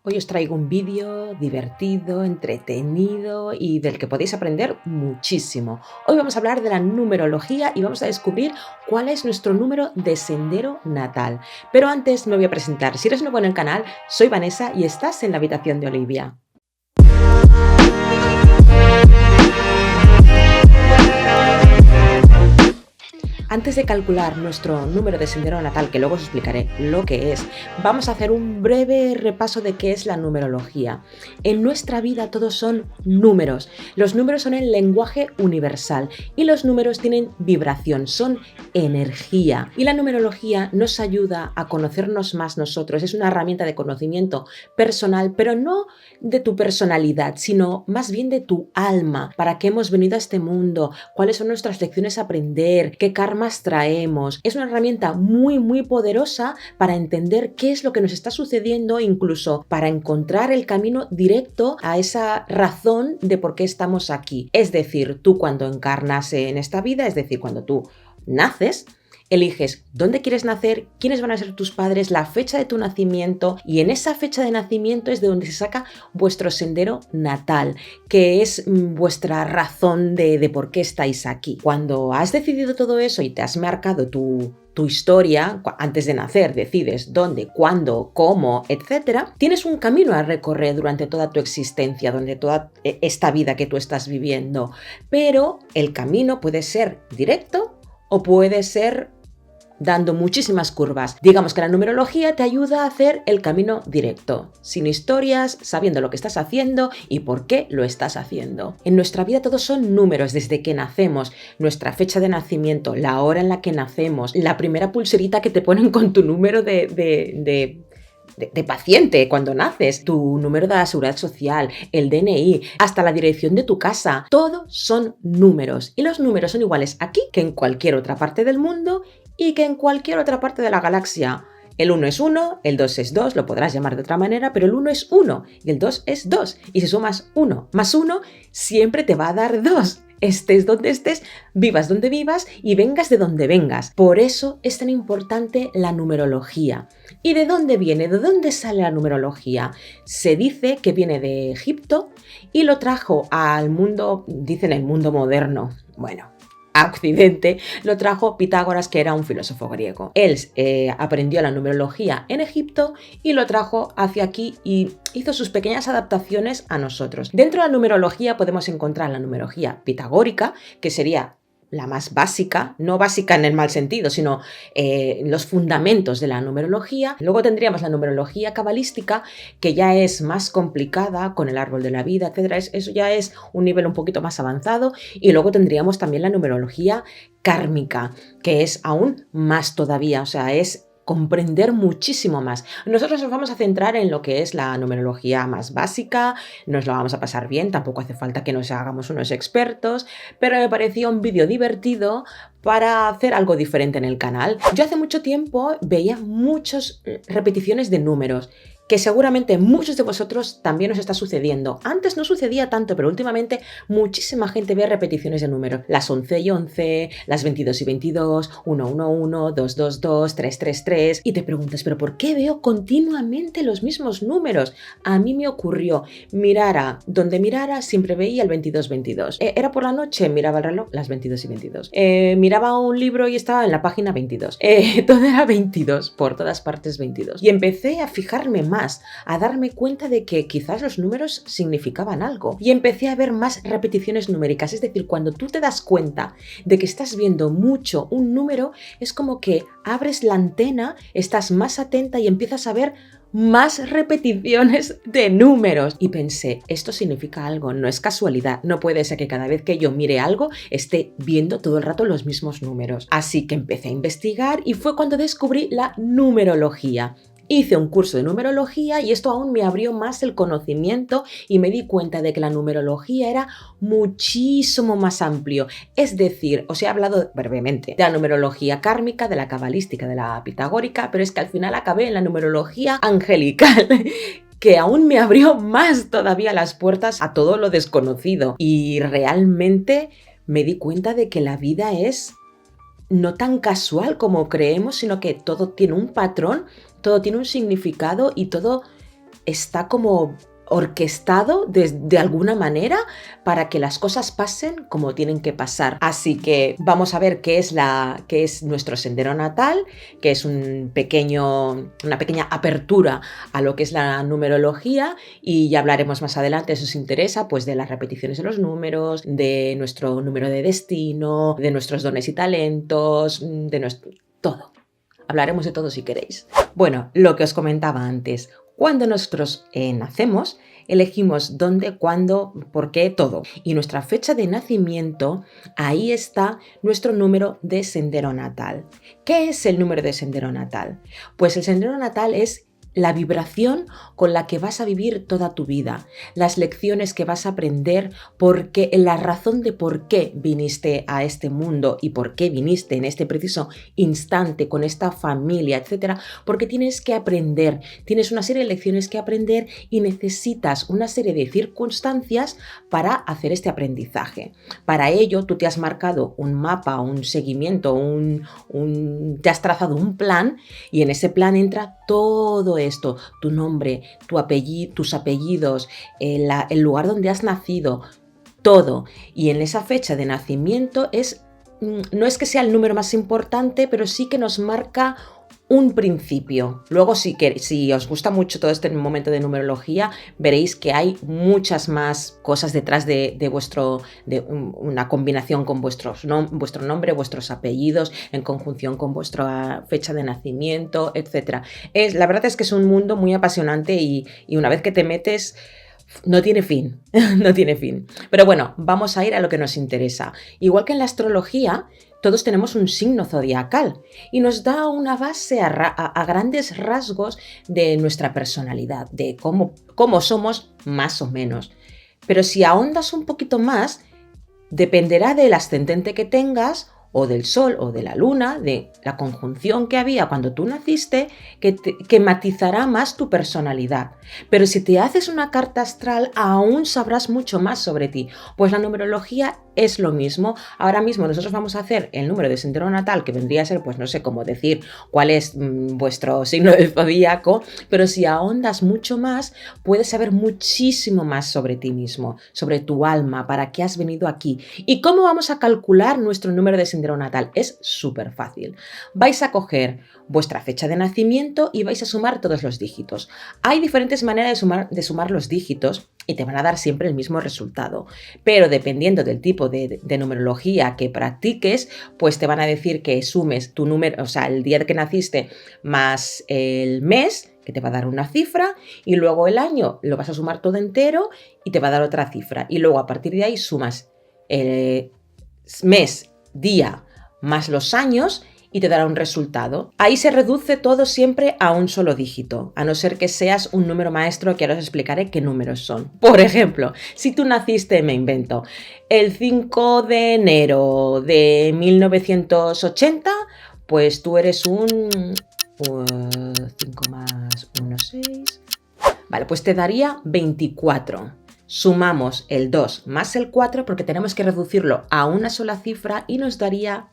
Hoy os traigo un vídeo divertido, entretenido y del que podéis aprender muchísimo. Hoy vamos a hablar de la numerología y vamos a descubrir cuál es nuestro número de sendero natal. Pero antes me voy a presentar. Si eres nuevo en el canal, soy Vanessa y estás en la habitación de Olivia. Antes de calcular nuestro número de sendero natal, que luego os explicaré lo que es, vamos a hacer un breve repaso de qué es la numerología. En nuestra vida todos son números. Los números son el lenguaje universal y los números tienen vibración, son energía. Y la numerología nos ayuda a conocernos más nosotros. Es una herramienta de conocimiento personal, pero no de tu personalidad, sino más bien de tu alma. ¿Para qué hemos venido a este mundo? ¿Cuáles son nuestras lecciones a aprender? ¿Qué karma traemos? Es una herramienta muy poderosa para entender qué es lo que nos está sucediendo, incluso para encontrar el camino directo a esa razón de por qué estamos aquí. Es decir, tú cuando encarnas en esta vida, es decir, cuando tú naces, eliges dónde quieres nacer, quiénes van a ser tus padres, la fecha de tu nacimiento, y en esa fecha de nacimiento es de donde se saca vuestro sendero natal, que es vuestra razón de por qué estáis aquí. Cuando has decidido todo eso y te has marcado tu historia, antes de nacer decides dónde, cuándo, cómo, etcétera, tienes un camino a recorrer durante toda tu existencia, durante toda esta vida que tú estás viviendo, pero el camino puede ser directo o puede ser dando muchísimas curvas. Digamos que la numerología te ayuda a hacer el camino directo, sin historias, sabiendo lo que estás haciendo y por qué lo estás haciendo. En nuestra vida todos son números, desde que nacemos, nuestra fecha de nacimiento, la hora en la que nacemos, la primera pulserita que te ponen con tu número de paciente cuando naces, tu número de la seguridad social, el DNI, hasta la dirección de tu casa. Todos son números y los números son iguales aquí que en cualquier otra parte del mundo y que en cualquier otra parte de la galaxia. El 1 es 1, el 2 es 2, lo podrás llamar de otra manera, pero el 1 es 1 y el 2 es 2. Y si sumas 1 más 1, siempre te va a dar 2. Estés donde estés, vivas donde vivas y vengas de donde vengas. Por eso es tan importante la numerología. ¿Y de dónde viene? ¿De dónde sale la numerología? Se dice que viene de Egipto y lo trajo al mundo, dicen el mundo moderno. Bueno, a Occidente lo trajo Pitágoras, que era un filósofo griego. Él aprendió la numerología en Egipto y lo trajo hacia aquí y hizo sus pequeñas adaptaciones a nosotros. Dentro de la numerología podemos encontrar la numerología pitagórica, que sería la más básica, no básica en el mal sentido, sino los fundamentos de la numerología. Luego tendríamos la numerología cabalística, que ya es más complicada, con el árbol de la vida, etc. Eso ya es un nivel un poquito más avanzado. Y luego tendríamos también la numerología kármica, que es aún más todavía, o sea, es comprender muchísimo más. Nosotros nos vamos a centrar en lo que es la numerología más básica, nos lo vamos a pasar bien, tampoco hace falta que nos hagamos unos expertos, pero me pareció un vídeo divertido para hacer algo diferente en el canal. Yo hace mucho tiempo veía muchas repeticiones de números, que seguramente muchos de vosotros también os está sucediendo. Antes no sucedía tanto, pero últimamente muchísima gente ve repeticiones de números. Las 11 y 11, las 22 y 22, 111, 222, 333, y te preguntas, ¿pero por qué veo continuamente los mismos números? A mí me ocurrió, mirara donde mirara, siempre veía el 22-22. Era por la noche, miraba el reloj, las 22 y 22. Miraba un libro y estaba en la página 22. Todo era 22, por todas partes 22. Y empecé a fijarme más, a darme cuenta de que quizás los números significaban algo. Y empecé a ver más repeticiones numéricas. Es decir, cuando tú te das cuenta de que estás viendo mucho un número, es como que abres la antena, estás más atenta y empiezas a ver más repeticiones de números. Y pensé, esto significa algo, no es casualidad. No puede ser que cada vez que yo mire algo esté viendo todo el rato los mismos números. Así que empecé a investigar y fue cuando descubrí la numerología. Hice un curso de numerología y esto aún me abrió más el conocimiento y me di cuenta de que la numerología era muchísimo más amplio. Es decir, os he hablado brevemente de la numerología kármica, de la cabalística, de la pitagórica, pero es que al final acabé en la numerología angelical, que aún me abrió más todavía las puertas a todo lo desconocido. Y realmente me di cuenta de que la vida es no tan casual como creemos, sino que todo tiene un patrón, todo tiene un significado y todo está como orquestado de alguna manera para que las cosas pasen como tienen que pasar. Así que vamos a ver qué es nuestro sendero natal, que es una pequeña apertura a lo que es la numerología, y ya hablaremos más adelante, si os interesa, pues de las repeticiones de los números, de nuestro número de destino, de nuestros dones y talentos, todo. Hablaremos de todo si queréis. Bueno, lo que os comentaba antes. Cuando nosotros nacemos, elegimos dónde, cuándo, por qué, todo. Y nuestra fecha de nacimiento, ahí está nuestro número de sendero natal. ¿Qué es el número de sendero natal? Pues el sendero natal es la vibración con la que vas a vivir toda tu vida, las lecciones que vas a aprender, porque la razón de por qué viniste a este mundo y por qué viniste en este preciso instante con esta familia, etcétera, porque tienes que aprender, tienes una serie de lecciones que aprender y necesitas una serie de circunstancias para hacer este aprendizaje. Para ello, tú te has marcado un mapa, un seguimiento, te has trazado un plan, y en ese plan entra todo esto, tu nombre, tus apellidos, el lugar donde has nacido, todo. Y en esa fecha de nacimiento no es que sea el número más importante, pero sí que nos marca un principio. Luego, si os gusta mucho todo este momento de numerología, veréis que hay muchas más cosas detrás de una combinación con vuestro nombre, vuestros apellidos, en conjunción con vuestra fecha de nacimiento, etc. La verdad es que es un mundo muy apasionante y una vez que te metes, no tiene fin, no tiene fin. Pero bueno, vamos a ir a lo que nos interesa. Igual que en la astrología, todos tenemos un signo zodiacal y nos da una base a grandes rasgos de nuestra personalidad, de cómo somos más o menos. Pero si ahondas un poquito más, dependerá del ascendente que tengas, o del sol o de la luna, de la conjunción que había cuando tú naciste, que matizará más tu personalidad. Pero si te haces una carta astral, aún sabrás mucho más sobre ti. Pues la numerología es lo mismo. Ahora mismo nosotros vamos a hacer el número de sendero natal, que vendría a ser, pues no sé cómo decir cuál es vuestro signo del zodíaco, pero si ahondas mucho más, puedes saber muchísimo más sobre ti mismo, sobre tu alma, para qué has venido aquí. ¿Y cómo vamos a calcular nuestro número de sendero natal? Es súper fácil. Vais a coger vuestra fecha de nacimiento y vais a sumar todos los dígitos. Hay diferentes maneras de sumar los dígitos y te van a dar siempre el mismo resultado, pero dependiendo del tipo de numerología que practiques, pues te van a decir que sumes tu número, o sea, el día que naciste más el mes, que te va a dar una cifra, y luego el año lo vas a sumar todo entero y te va a dar otra cifra, y luego a partir de ahí sumas el mes, día más los años y te dará un resultado. Ahí se reduce todo siempre a un solo dígito, a no ser que seas un número maestro, que ahora os explicaré qué números son. Por ejemplo, si tú naciste, me invento, el 5 de enero de 1980, pues tú eres un 5 más 1, 6. Vale, pues te daría 24. Sumamos el 2 más el 4 porque tenemos que reducirlo a una sola cifra y nos daría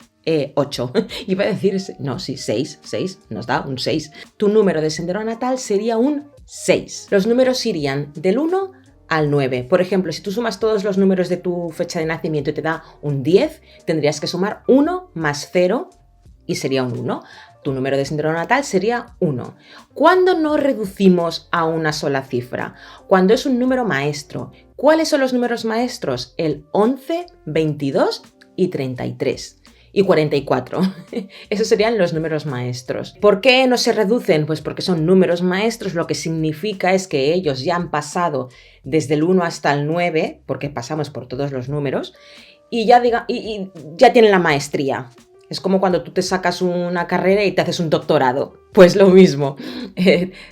8. Iba a decir, no, sí, 6, nos da un 6. Tu número de sendero natal sería un 6. Los números irían del 1 al 9. Por ejemplo, si tú sumas todos los números de tu fecha de nacimiento y te da un 10, tendrías que sumar 1 más 0 y sería un 1. Tu número de sendero natal sería 1. ¿Cuándo no reducimos a una sola cifra? Cuando es un número maestro. ¿Cuáles son los números maestros? El 11, 22 y 33. Y 44. Esos serían los números maestros. ¿Por qué no se reducen? Pues porque son números maestros, lo que significa es que ellos ya han pasado desde el 1 hasta el 9, porque pasamos por todos los números, y ya tienen la maestría. Es como cuando tú te sacas una carrera y te haces un doctorado. Pues lo mismo.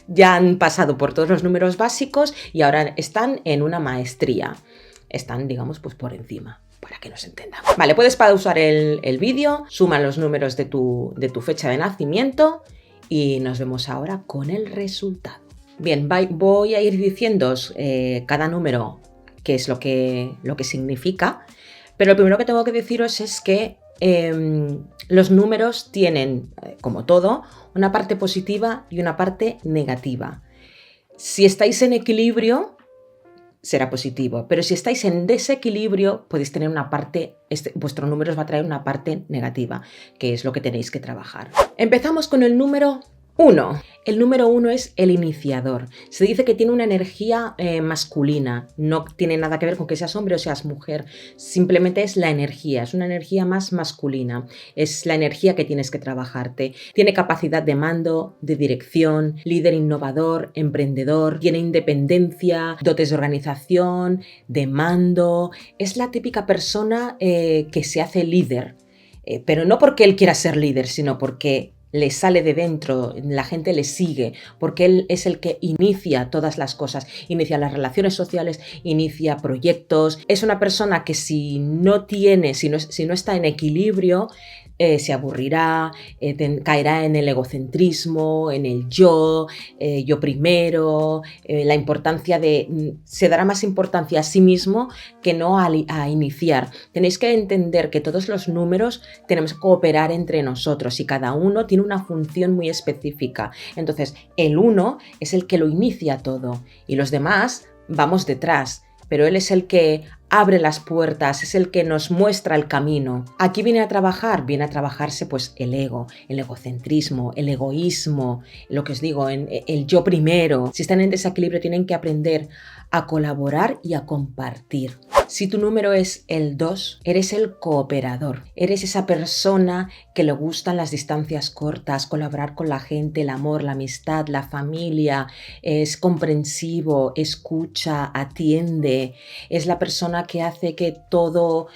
Ya han pasado por todos los números básicos y ahora están en una maestría. Están, digamos, pues por encima, para que nos entendamos. Vale, puedes pausar el vídeo, suma los números de tu fecha de nacimiento y nos vemos ahora con el resultado. Bien, voy a ir diciéndoos cada número qué es lo que significa, pero lo primero que tengo que deciros es que los números tienen, como todo, una parte positiva y una parte negativa. Si estáis en equilibrio, será positivo, pero si estáis en desequilibrio, podéis tener una parte, vuestro número os va a traer una parte negativa, que es lo que tenéis que trabajar. Empezamos con el número 1. El número 1 es el iniciador. Se dice que tiene una energía masculina. No tiene nada que ver con que seas hombre o seas mujer. Simplemente es la energía. Es una energía más masculina. Es la energía que tienes que trabajarte. Tiene capacidad de mando, de dirección, líder innovador, emprendedor. Tiene independencia, dotes de organización, de mando. Es la típica persona que se hace líder. Pero no porque él quiera ser líder, sino porque le sale de dentro, la gente le sigue, porque él es el que inicia todas las cosas, inicia las relaciones sociales, inicia proyectos. Es una persona que si no está en equilibrio, se aburrirá, caerá en el egocentrismo, en el yo primero, la importancia se dará más importancia a sí mismo que no a iniciar. Tenéis que entender que todos los números tenemos que cooperar entre nosotros y cada uno tiene una función muy específica. Entonces, el 1 es el que lo inicia todo y los demás vamos detrás, pero él es el que abre las puertas, es el que nos muestra el camino. Aquí viene a trabajarse pues el ego, el egocentrismo, el egoísmo, lo que os digo, el yo primero. Si están en desequilibrio tienen que aprender a colaborar y a compartir. Si tu número es el 2, eres el cooperador. Eres esa persona que le gustan las distancias cortas, colaborar con la gente, el amor, la amistad, la familia, es comprensivo, escucha, atiende. Es la persona que hace que todo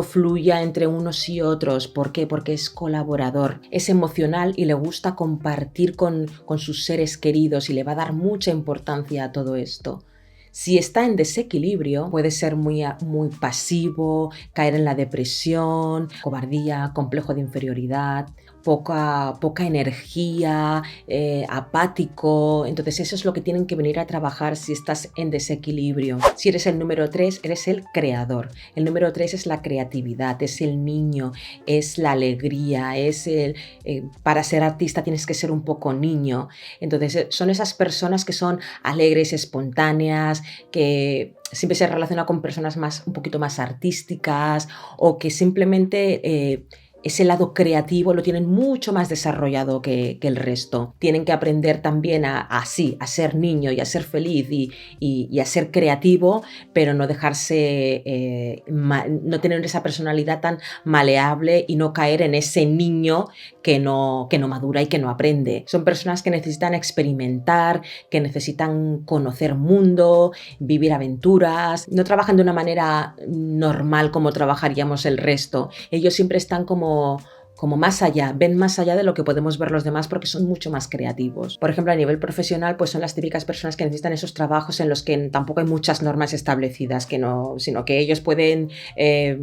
fluya entre unos y otros. ¿Por qué? Porque es colaborador, es emocional y le gusta compartir con sus seres queridos y le va a dar mucha importancia a todo esto. Si está en desequilibrio, puede ser muy pasivo, caer en la depresión, cobardía, complejo de inferioridad, poca energía, apático. Entonces eso es lo que tienen que venir a trabajar si estás en desequilibrio. Si eres el número 3, eres el creador. El número 3 es la creatividad, es el niño, es la alegría, para ser artista tienes que ser un poco niño. Entonces son esas personas que son alegres, espontáneas, que siempre se relaciona con personas un poquito más artísticas o que simplemente ese lado creativo lo tienen mucho más desarrollado que el resto. Tienen que aprender también a ser niño y a ser feliz y a ser creativo, pero no dejarse, no tener esa personalidad tan maleable y no caer en ese niño que no madura y que no aprende. Son personas que necesitan experimentar, que necesitan conocer mundo, vivir aventuras. No trabajan de una manera normal como trabajaríamos el resto. Ellos siempre están como más allá, ven más allá de lo que podemos ver los demás porque son mucho más creativos. Por ejemplo, a nivel profesional, pues son las típicas personas que necesitan esos trabajos en los que tampoco hay muchas normas establecidas, sino que ellos pueden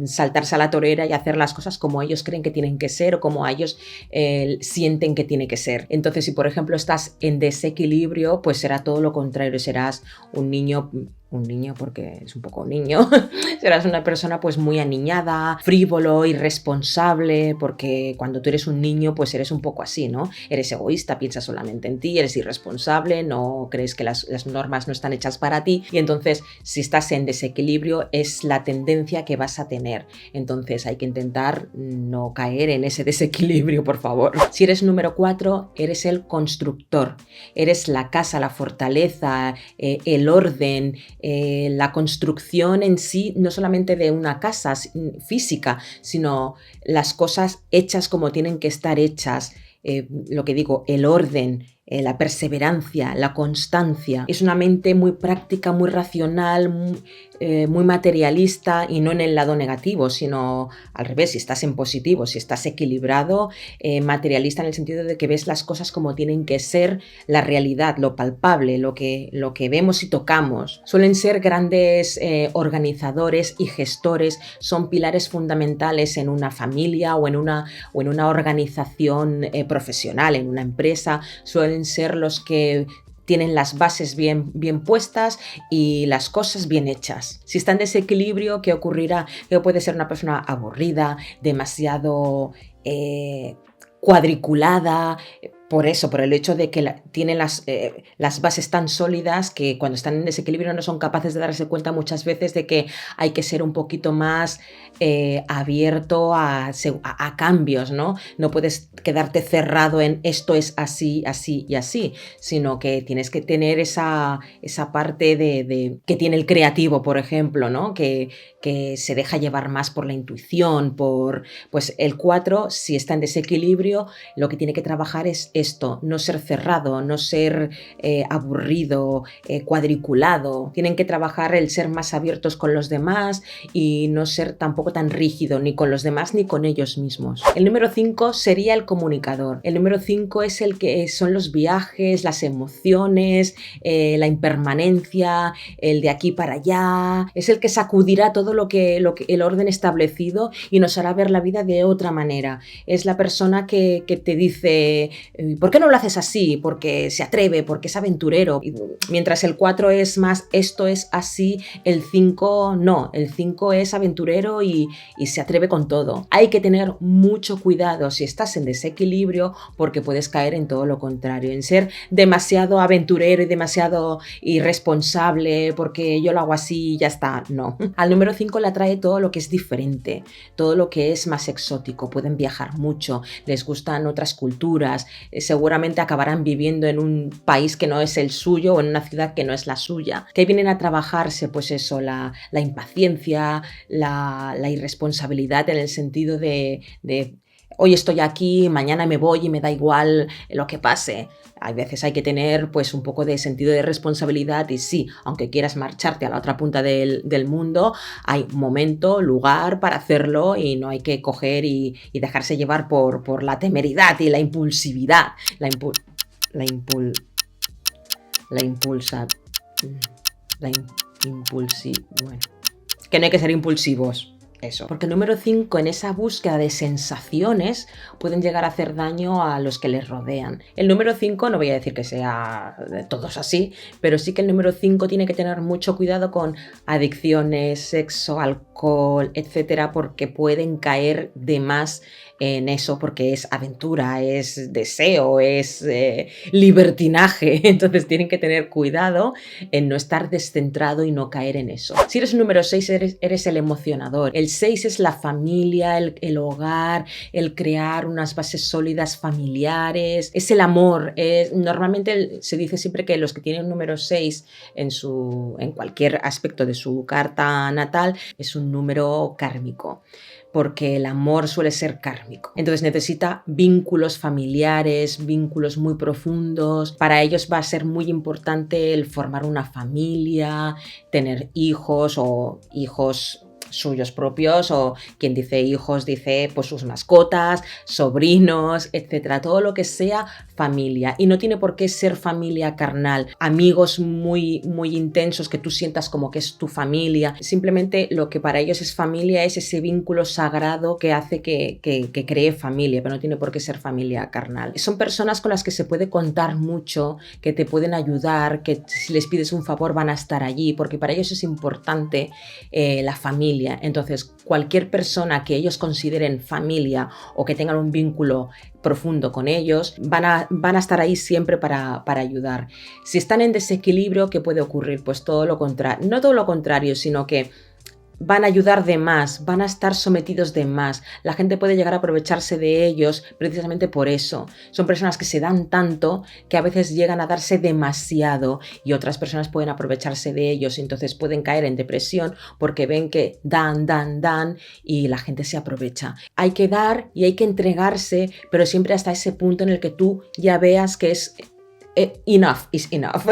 saltarse a la torera y hacer las cosas como ellos creen que tienen que ser o como ellos sienten que tiene que ser. Entonces, si por ejemplo estás en desequilibrio, pues será todo lo contrario, serás un niño porque es un poco niño, serás una persona pues muy aniñada, frívolo, irresponsable, porque cuando tú eres un niño pues eres un poco así, ¿no? Eres egoísta, piensas solamente en ti, eres irresponsable, no crees que las normas no están hechas para ti y entonces si estás en desequilibrio es la tendencia que vas a tener. Entonces hay que intentar no caer en ese desequilibrio, por favor. Si eres número 4, eres el constructor, eres la casa, la fortaleza, el orden, la construcción en sí, no solamente de una casa física, sino las cosas hechas como tienen que estar hechas, lo que digo, el orden, la perseverancia, la constancia. Es una mente muy práctica, muy racional, muy materialista y no en el lado negativo, sino al revés, si estás en positivo, si estás equilibrado, materialista en el sentido de que ves las cosas como tienen que ser, la realidad, lo palpable, lo que vemos y tocamos. Suelen ser grandes organizadores y gestores, son pilares fundamentales en una familia o en una organización profesional, en una empresa, suelen ser los que tienen las bases bien puestas y las cosas bien hechas. Si está en desequilibrio, ¿qué ocurrirá? Que puede ser una persona aburrida, demasiado cuadriculada, Por eso, por el hecho de que tienen las bases tan sólidas que cuando están en desequilibrio no son capaces de darse cuenta muchas veces de que hay que ser un poquito más abierto a cambios, ¿no? No puedes quedarte cerrado en esto es así, así y así, sino que tienes que tener esa parte que tiene el creativo, por ejemplo, ¿no? Que se deja llevar más por la intuición, pues el 4, si está en desequilibrio, lo que tiene que trabajar es esto, no ser cerrado, no ser aburrido, cuadriculado. Tienen que trabajar el ser más abiertos con los demás y no ser tampoco tan rígido ni con los demás ni con ellos mismos. El número 5 sería el comunicador. El número 5 es el que son los viajes, las emociones, la impermanencia, el de aquí para allá. Es el que sacudirá todo lo que el orden establecido y nos hará ver la vida de otra manera. Es la persona que te dice, ¿por qué no lo haces así? Porque se atreve, porque es aventurero. Mientras el 4 es más, esto es así, el 5 no. El 5 es aventurero y se atreve con todo. Hay que tener mucho cuidado si estás en desequilibrio porque puedes caer en todo lo contrario, en ser demasiado aventurero y demasiado irresponsable porque yo lo hago así y ya está. No. Al número 5 le atrae todo lo que es diferente, todo lo que es más exótico. Pueden viajar mucho, les gustan otras culturas, seguramente acabarán viviendo en un país que no es el suyo o en una ciudad que no es la suya. ¿Qué vienen a trabajarse? Pues eso, la impaciencia, la irresponsabilidad en el sentido de hoy estoy aquí, mañana me voy y me da igual lo que pase. Hay veces hay que tener pues un poco de sentido de responsabilidad y sí, aunque quieras marcharte a la otra punta del mundo, hay momento, lugar para hacerlo y no hay que coger y dejarse llevar por la temeridad y la impulsividad. La bueno, que no hay que ser impulsivos. Eso. Porque el número 5 en esa búsqueda de sensaciones pueden llegar a hacer daño a los que les rodean. El número 5, no voy a decir que sea de todos así, pero sí que el número 5 tiene que tener mucho cuidado con adicciones, sexo, alcohol, etcétera, porque pueden caer de más en eso porque es aventura, es deseo, es libertinaje. Entonces tienen que tener cuidado en no estar descentrado y no caer en eso. Si eres un número 6, eres el emocionador. El 6 es la familia, el hogar, el crear unas bases sólidas familiares, es el amor. Normalmente se dice siempre que los que tienen un número 6 en cualquier aspecto de su carta natal es un número kármico, porque el amor suele ser kármico. Entonces necesita vínculos familiares, vínculos muy profundos. Para ellos va a ser muy importante el formar una familia, tener hijos o hijos suyos propios, o quien dice hijos dice pues sus mascotas, sobrinos, etcétera, todo lo que sea familia. Y no tiene por qué ser familia carnal, amigos muy, muy intensos que tú sientas como que es tu familia. Simplemente lo que para ellos es familia es ese vínculo sagrado que hace que cree familia, pero no tiene por qué ser familia carnal. Son personas con las que se puede contar mucho, que te pueden ayudar, que si les pides un favor van a estar allí, porque para ellos es importante la familia. Entonces, cualquier persona que ellos consideren familia o que tengan un vínculo profundo con ellos, van a estar ahí siempre para ayudar. Si están en desequilibrio, ¿qué puede ocurrir? Pues todo lo contrario, no todo lo contrario, sino que van a ayudar de más, van a estar sometidos de más. La gente puede llegar a aprovecharse de ellos precisamente por eso. Son personas que se dan tanto que a veces llegan a darse demasiado y otras personas pueden aprovecharse de ellos y entonces pueden caer en depresión porque ven que dan y la gente se aprovecha. Hay que dar y hay que entregarse, pero siempre hasta ese punto en el que tú ya veas que es enough is enough.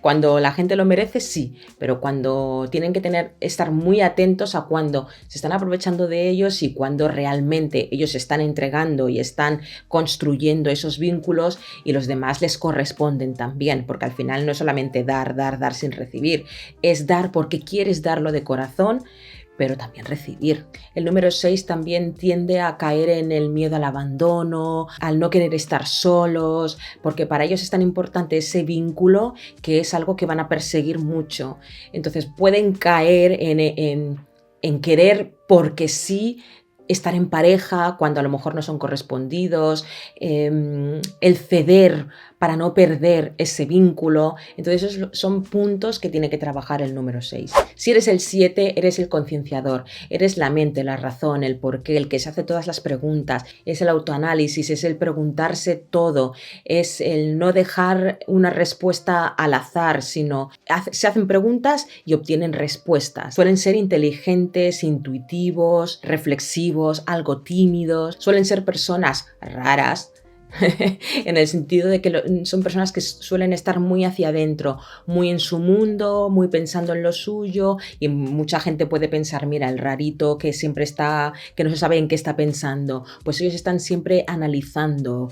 Cuando la gente lo merece, sí, pero cuando tienen que estar muy atentos a cuando se están aprovechando de ellos y cuando realmente ellos se están entregando y están construyendo esos vínculos y los demás les corresponden también, porque al final no es solamente dar sin recibir, es dar porque quieres darlo de corazón, pero también recibir. El número 6 también tiende a caer en el miedo al abandono, al no querer estar solos, porque para ellos es tan importante ese vínculo que es algo que van a perseguir mucho. Entonces pueden caer en querer porque sí estar en pareja cuando a lo mejor no son correspondidos, el ceder para no perder ese vínculo. Entonces esos son puntos que tiene que trabajar el número 6. Si eres el 7, eres el concienciador, eres la mente, la razón, el porqué, el que se hace todas las preguntas, es el autoanálisis, es el preguntarse todo, es el no dejar una respuesta al azar, sino se hacen preguntas y obtienen respuestas. Suelen ser inteligentes, intuitivos, reflexivos, algo tímidos, suelen ser personas raras, en el sentido de que son personas que suelen estar muy hacia adentro, muy en su mundo, muy pensando en lo suyo, y mucha gente puede pensar, mira, el rarito que siempre está, que no se sabe en qué está pensando. Pues ellos están siempre analizando,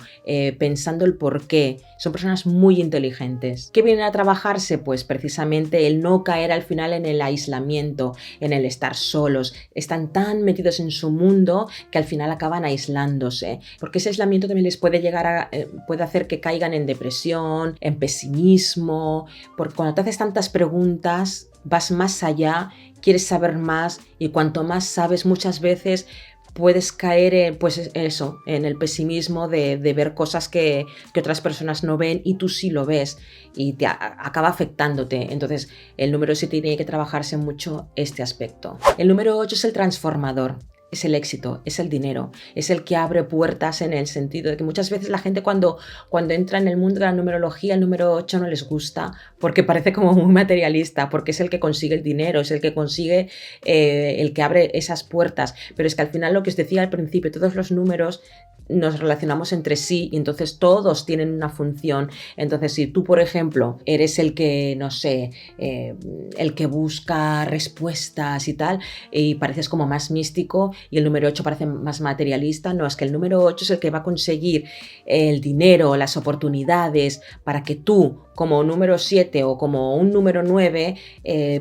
pensando el por qué. Son personas muy inteligentes. ¿Qué vienen a trabajarse? Pues precisamente el no caer al final en el aislamiento, en el estar solos. Están tan metidos en su mundo que al final acaban aislándose, porque ese aislamiento también les puede puede hacer que caigan en depresión, en pesimismo, porque cuando te haces tantas preguntas vas más allá, quieres saber más, y cuanto más sabes, muchas veces puedes caer en el pesimismo de ver cosas que otras personas no ven y tú sí lo ves, y acaba afectándote. Entonces el número 7 tiene que trabajarse mucho este aspecto. El número 8 es el transformador. Es el éxito, es el dinero, es el que abre puertas, en el sentido de que muchas veces la gente cuando entra en el mundo de la numerología, el número 8 no les gusta porque parece como muy materialista, porque es el que consigue el dinero, es el que consigue, el que abre esas puertas. Pero es que al final, lo que os decía al principio, todos los números nos relacionamos entre sí y entonces todos tienen una función. Entonces, si tú, por ejemplo, eres el que, no sé, el que busca respuestas y tal, y pareces como más místico, y el número 8 parece más materialista, no, es que el número 8 es el que va a conseguir el dinero, las oportunidades, para que tú, como número 7 o como un número 9,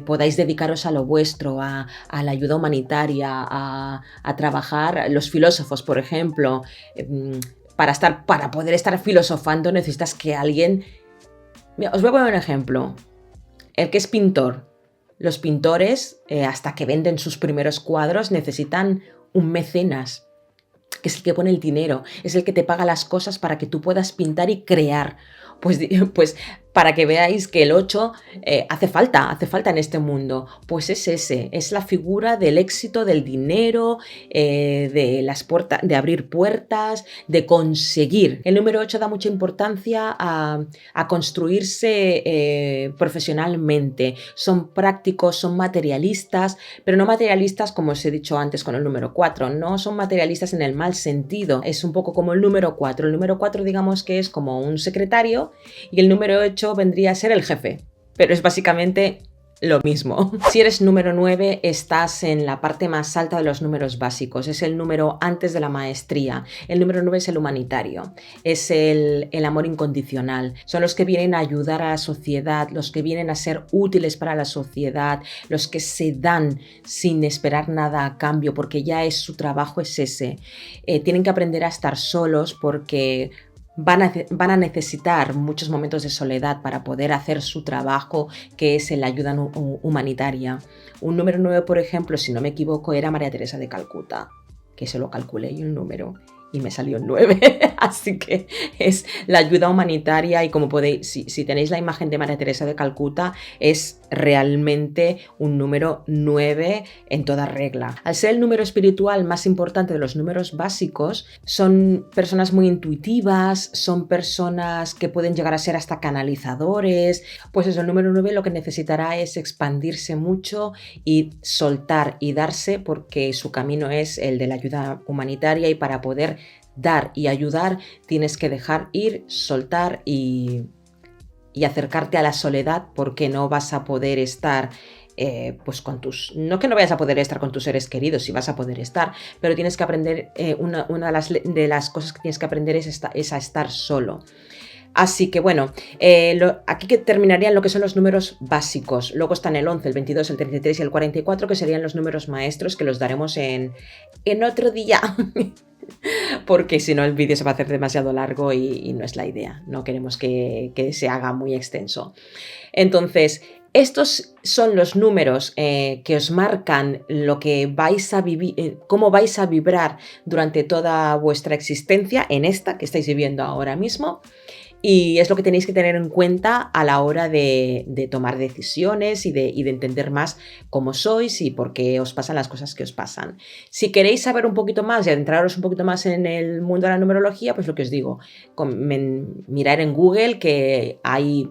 podáis dedicaros a lo vuestro, a la ayuda humanitaria, a trabajar. Los filósofos, por ejemplo, para poder estar filosofando necesitas que alguien... Mira, os voy a poner un ejemplo. El que es pintor. Los pintores, hasta que venden sus primeros cuadros, necesitan un mecenas, que es el que pone el dinero, es el que te paga las cosas para que tú puedas pintar y crear. Pues para que veáis que el 8 hace falta en este mundo. Pues es la figura del éxito, del dinero, de abrir puertas, de conseguir. El número 8 da mucha importancia a construirse profesionalmente. Son prácticos, son materialistas, pero no materialistas como os he dicho antes con el número 4, no son materialistas en el mal sentido. Es un poco como el número 4. El número 4, digamos que es como un secretario, y el número 8 vendría a ser el jefe, pero es básicamente lo mismo. Si eres número 9, estás en la parte más alta de los números básicos, es el número antes de la maestría. El número 9 es el humanitario, es el amor incondicional, son los que vienen a ayudar a la sociedad, los que vienen a ser útiles para la sociedad, los que se dan sin esperar nada a cambio, porque ya es su trabajo, es ese. Tienen que aprender a estar solos porque van a necesitar muchos momentos de soledad para poder hacer su trabajo, que es la ayuda humanitaria. Un número 9, por ejemplo, si no me equivoco, era María Teresa de Calcuta, que se lo calculé yo el número y me salió 9. Así que es la ayuda humanitaria, y como podéis, si tenéis la imagen de María Teresa de Calcuta, es realmente un número 9 en toda regla. Al ser el número espiritual más importante de los números básicos, son personas muy intuitivas, son personas que pueden llegar a ser hasta canalizadores. Pues eso, el número 9 lo que necesitará es expandirse mucho y soltar y darse, porque su camino es el de la ayuda humanitaria, y para poder dar y ayudar tienes que dejar ir, soltar y acercarte a la soledad, porque no vas a poder estar pues no que no vayas a poder estar con tus seres queridos, sí vas a poder estar, pero tienes que aprender, una de las cosas que tienes que aprender es a estar solo. Así que bueno, aquí que terminarían lo que son los números básicos. Luego están el 11, el 22, el 33 y el 44, que serían los números maestros, que los daremos en otro día. Porque si no el vídeo se va a hacer demasiado largo y no es la idea, no queremos que se haga muy extenso. Entonces, Estos son los números que os marcan lo que vais a vivir, cómo vais a vibrar durante toda vuestra existencia en esta que estáis viviendo ahora mismo. Y es lo que tenéis que tener en cuenta a la hora de tomar decisiones y de entender más cómo sois y por qué os pasan las cosas que os pasan. Si queréis saber un poquito más y adentraros un poquito más en el mundo de la numerología, pues lo que os digo, mirar en Google que hay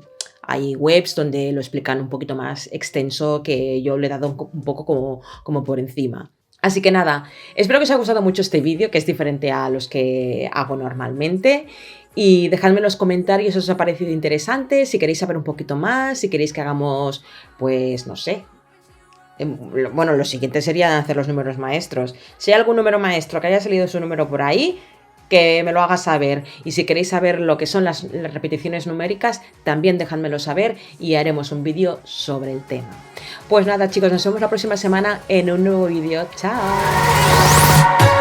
webs donde lo explican un poquito más extenso, que yo le he dado un poco como por encima. Así que nada, espero que os haya gustado mucho este vídeo, que es diferente a los que hago normalmente. Y dejadme en los comentarios si os ha parecido interesante, si queréis saber un poquito más, si queréis que hagamos, pues no sé. Bueno, lo siguiente sería hacer los números maestros. Si hay algún número maestro que haya salido su número por ahí, que me lo haga saber. Y si queréis saber lo que son las repeticiones numéricas, también dejádmelo saber y haremos un vídeo sobre el tema. Pues nada, chicos, nos vemos la próxima semana en un nuevo vídeo. ¡Chao!